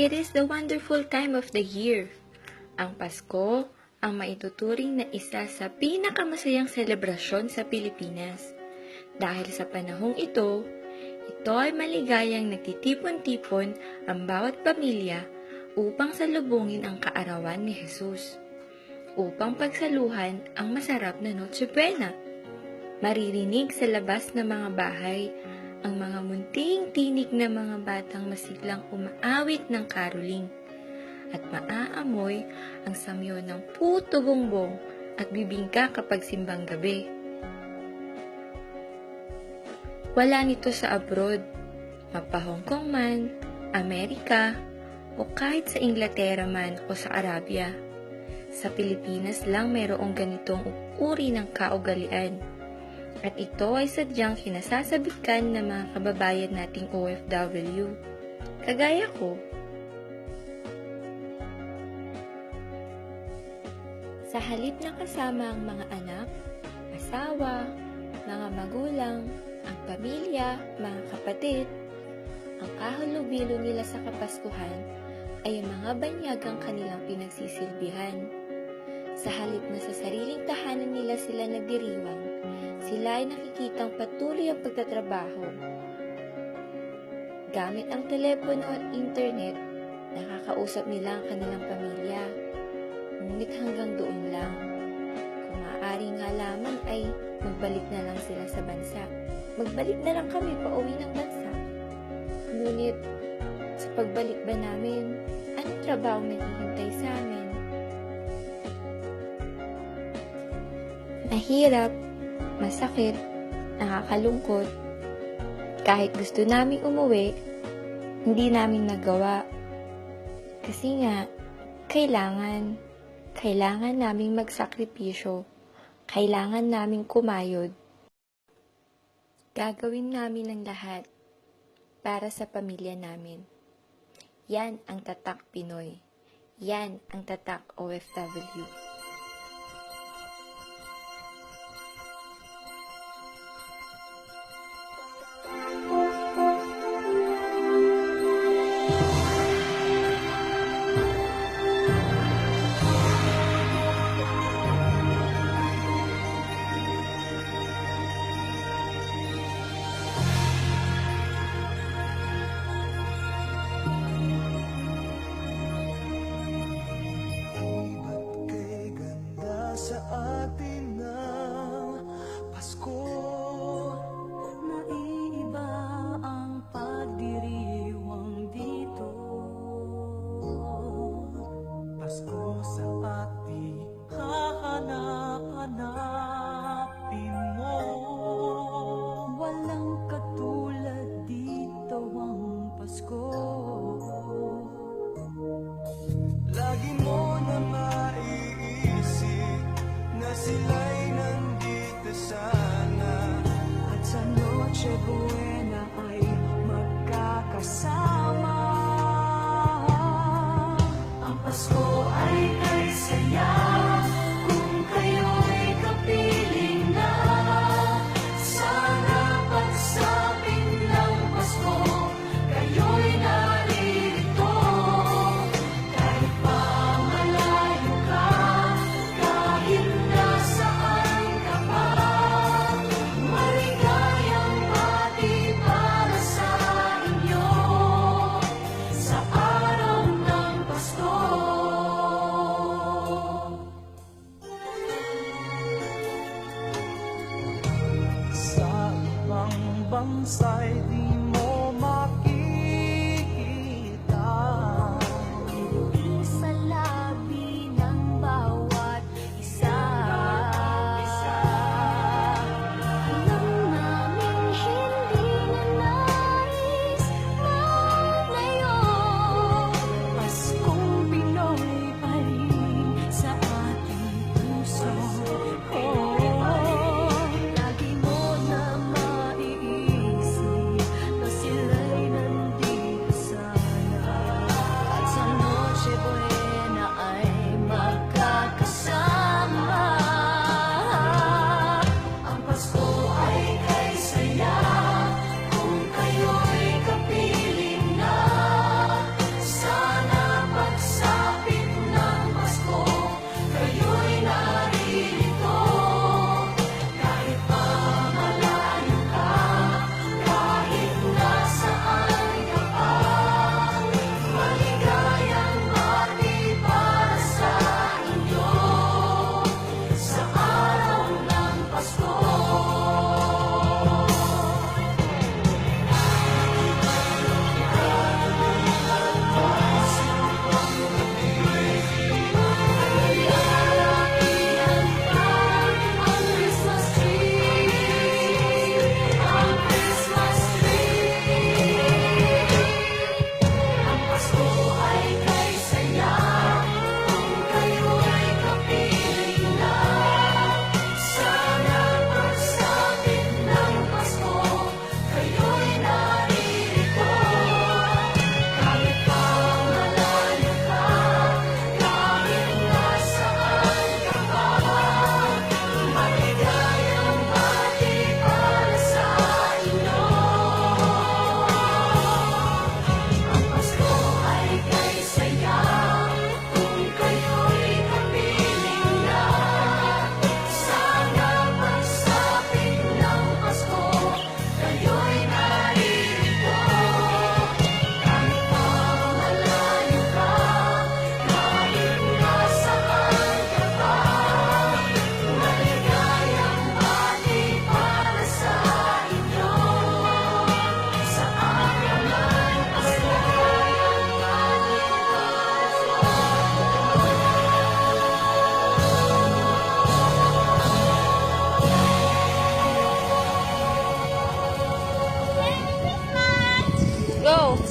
It is the wonderful time of the year. Ang Pasko ang maituturing na isa sa pinakamasayang selebrasyon sa Pilipinas. Dahil sa panahong ito ay maligayang nagtitipon-tipon ang bawat pamilya upang salubungin ang kaarawan ni Jesus, upang pagsaluhan ang masarap na Noche Buena. Maririnig sa labas ng mga bahay ang mga munting tinig na mga batang masiglang umaawit ng caroling at maaamoy ang samyo ng puto bongbong at bibingka kapag simbang gabi. Wala nito sa abroad, mapa-Hong Kong man, Amerika, o kahit sa Inglaterra man o sa Arabia. Sa Pilipinas lang mayroong ganitong uri ng kaugalian. At ito ay sadyang kinasasabikan ng mga kababayan nating OFW. Kagaya ko. Sa halip na kasama ang mga anak, asawa, mga magulang, ang pamilya, mga kapatid, ang kahalubilo nila sa Kapaskuhan ay ang mga banyagang kanilang pinagsisilbihan. Sa halip na sa sariling tahanan nila sila nagdiriwang, sila ay nakikitang patuloy ang pagtatrabaho. Gamit ang telepono at internet, nakakausap nila ang kanilang pamilya. Ngunit hanggang doon lang. Kung maaari nga lamang ay magbalik na lang sila sa bansa. Magbalik na lang kami pauwi ng bansa. Ngunit sa pagbalik ba namin, anong trabaho naghihintay sa amin? Mahirap, masakit, nakakalungkot. Kahit gusto naming umuwi, hindi namin nagawa. Kasi nga, kailangan naming magsakripisyo. Kailangan naming kumayod. Gagawin namin ang lahat para sa pamilya namin. Yan ang tatak Pinoy. Yan ang tatak OFW. Sa atin ng Pasko, naiiba ang pagdiriwang dito. Pasko sa ating hahanap-hanapin mo. Walang katulad dito ang Pasko. Lagi mo na maiisip na sila'y nandito sana, at sa Noche Buena ay magkakasama. Ang Pasko ay kay saya kung kayo'y kapiling na. Sana pagsapit ng Pasko, kayo'y naririto. Kahit pa malayo ka, kahit nasaan ka pa, maligayang pati para sa inyo sa araw ng Pasko. Sa ibang bansa'y di mo makikita, hindi sa labi ng bawat isa. Alam naming hindi na nais malayo, Paskong Pinoy pa rin sa ating puso. Lagi mo na maiisip Go!